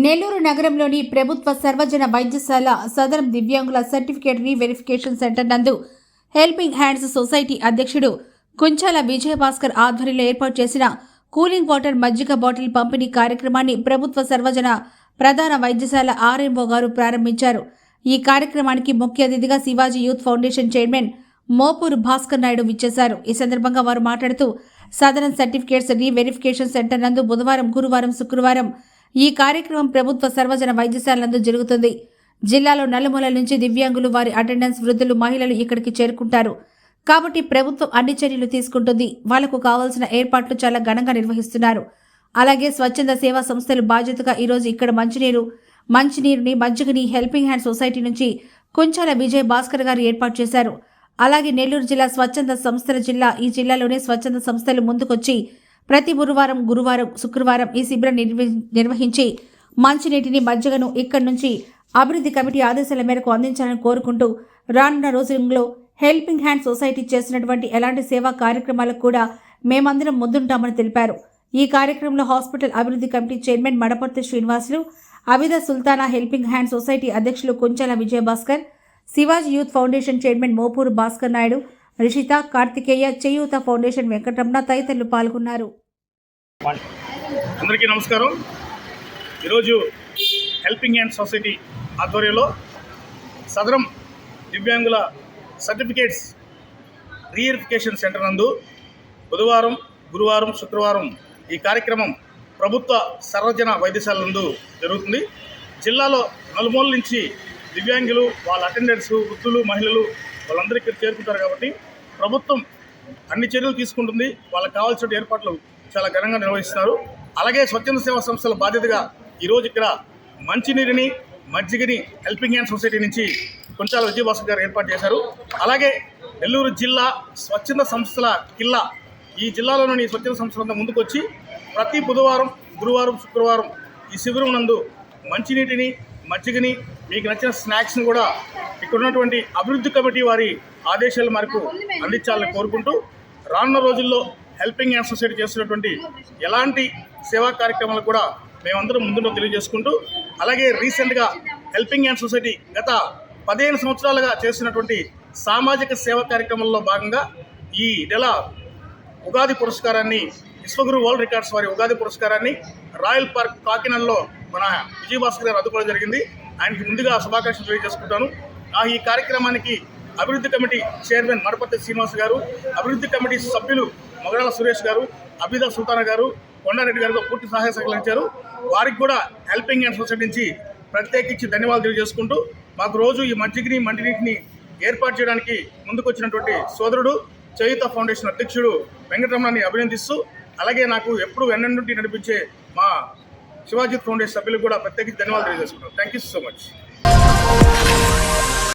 నెల్లూరు నగరంలోని ప్రభుత్వ సర్వజన వైద్యశాల సదరం దివ్యాంగుల సర్టిఫికేట్ రీవెరిఫికేషన్ సెంటర్ నందు హెల్పింగ్ హ్యాండ్స్ సొసైటీ అధ్యక్షుడు కుంచాల విజయభాస్కర్ ఆధ్వర్యంలో ఏర్పాటు చేసిన కూలింగ్ వాటర్ మజ్జిగ బాటిల్ పంపిణీ కార్యక్రమాన్ని ప్రభుత్వ సర్వజన ప్రధాన వైద్యశాల ఆర్ఎంఓ గారు ప్రారంభించారు. ఈ కార్యక్రమానికి ముఖ్య అతిథిగా Shivaji youth foundation chairman Mopuru Bhaskar Naidu విచ్చేశారు. ఈ సందర్భంగా వారు మాట్లాడుతూ సదరం సర్టిఫికేట్స్ రీవెరిఫికేషన్ సెంటర్ నందు బుధవారం, గురువారం, శుక్రవారం ఈ కార్యక్రమం ప్రభుత్వ సర్వజన వైద్యశాల నందు జరుగుతుంది. జిల్లాలో నలుమూలల నుంచి దివ్యాంగులు, వారి అటెండెన్స్, వృద్ధులు, మహిళలు ఇక్కడికి చేరుకుంటారు. కాబట్టి ప్రభుత్వం అన్ని చర్యలు తీసుకుంటుంది. వాళ్లకు కావాల్సిన ఏర్పాట్లు చాలా ఘనంగా నిర్వహిస్తున్నారు. అలాగే స్వచ్ఛంద సేవా సంస్థలు బాధ్యతగా ఈరోజు ఇక్కడ మంచినీరుని మజ్జిగని హెల్పింగ్ హ్యాండ్ సొసైటీ నుంచి కుంచాల విజయ్ భాస్కర్ గారు ఏర్పాటు చేశారు. అలాగే నెల్లూరు జిల్లా స్వచ్ఛంద సంస్థల జిల్లా. ఈ జిల్లాలోనే స్వచ్ఛంద సంస్థలు ముందుకొచ్చి ప్రతి గురువారం, శుక్రవారం ఈ శిబిరం నిర్వహించి మంచినీటిని, మజ్జిగను ఇక్కడి నుంచి అభివృద్ధి కమిటీ ఆదేశాల మేరకు అందించాలని కోరుకుంటూ రానున్న రోజుల్లో హెల్పింగ్ హ్యాండ్ సొసైటీ చేసినటువంటి ఎలాంటి సేవా కార్యక్రమాలకు కూడా మేమందరం ముందుంటామని తెలిపారు. ఈ కార్యక్రమంలో హాస్పిటల్ అభివృద్ధి కమిటీ chairman Madaparthi Srinivasulu, Abida Sultana, helping hand society అధ్యక్షులు Kunchala Vijayabhaskar, Shivaji youth foundation chairman Mopuru Bhaskar Naidu, Rishitha, Karthikeya, Cheyutha foundation Venkataramana తదితరులు పాల్గొన్నారు. అందరికీ నమస్కారం. ఈరోజు హెల్పింగ్ హ్యాండ్ సొసైటీ ఆధ్వర్యంలో సదరం దివ్యాంగుల సర్టిఫికేట్స్ రీవెరిఫికేషన్ సెంటర్ నందు బుధవారం, గురువారం, శుక్రవారం ఈ కార్యక్రమం ప్రభుత్వ సర్వజన వైద్యశాల నందు జరుగుతుంది. జిల్లాలో నలుమూలల నుంచి దివ్యాంగులు, వాళ్ళ అటెండెన్స్, వృద్ధులు, మహిళలు వాళ్ళందరూ ఇక్కడ చేరుకుంటారు. కాబట్టి ప్రభుత్వం అన్ని చర్యలు తీసుకుంటుంది. వాళ్ళకి కావాల్సిన ఏర్పాట్లు చాలా ఘనంగా నిర్వహిస్తున్నారు. అలాగే స్వచ్ఛంద సేవా సంస్థల బాధ్యతగా ఈరోజు ఇక్కడ మంచినీరుని, మజ్జిగని హెల్పింగ్ హ్యాండ్ సొసైటీ నుంచి కుంచాల విజయభాస్కర్ గారు ఏర్పాటు చేశారు. అలాగే నెల్లూరు జిల్లా స్వచ్ఛంద సంస్థల కిల్లా. ఈ జిల్లాలోని స్వచ్ఛంద సంస్థలంతా ముందుకొచ్చి ప్రతి బుధవారం, గురువారం, శుక్రవారం ఈ శిబిరం నందు మంచినీటిని, మజ్జిగని, మీకు నచ్చిన స్నాక్స్ని కూడా ఇక్కడ ఉన్నటువంటి అభివృద్ధి కమిటీ వారి ఆదేశాల మేరకు అందించాలని కోరుకుంటూ రానున్న రోజుల్లో హెల్పింగ్ హ్యాండ్ సొసైటీ చేస్తున్నటువంటి ఎలాంటి సేవా కార్యక్రమాలు కూడా మేమందరం ముందులో తెలియజేసుకుంటూ, అలాగే రీసెంట్గా హెల్పింగ్ హ్యాండ్ సొసైటీ గత 15 సంవత్సరాలుగా చేస్తున్నటువంటి సామాజిక సేవా కార్యక్రమంలో భాగంగా ఈ నెల ఉగాది పురస్కారాన్ని, విశ్వగురు వరల్డ్ రికార్డ్స్ వారి ఉగాది పురస్కారాన్ని రాయల్ పార్క్ కాకినాడలో మన విజయభాస్కర్ గారు అందుకోవడం జరిగింది. ఆయనకి ముందుగా శుభాకాంక్షలు తెలియజేసుకుంటాను. ఈ కార్యక్రమానికి అభివృద్ధి కమిటీ చైర్మన్ మడపర్తి శ్రీనివాస్ గారు, అభివృద్ధి కమిటీ సభ్యులు మొగరాల సురేష్ గారు, అబిదా సుల్తానా గారు, కొండారెడ్డి గారితో పూర్తి సహాయ సహకరించారు. వారికి కూడా హెల్పింగ్ హ్యాండ్ సొసైటీ నుంచి ప్రత్యేకించి ధన్యవాదాలు తెలియజేసుకుంటూ, మాకు రోజు ఈ మజ్జిగని, మంటినీటిని ఏర్పాటు చేయడానికి ముందుకొచ్చినటువంటి సోదరుడు, చేయూత ఫౌండేషన్ అధ్యక్షుడు వెంకటరమణని అభినందిస్తూ, అలాగే నాకు ఎప్పుడు వెన్నంటి నడిపించే మా శివాజీ ఫౌండేషన్ సభ్యులకు కూడా ప్రత్యేకించి ధన్యవాదాలు తెలియజేసుకుంటాం. Thank you so much.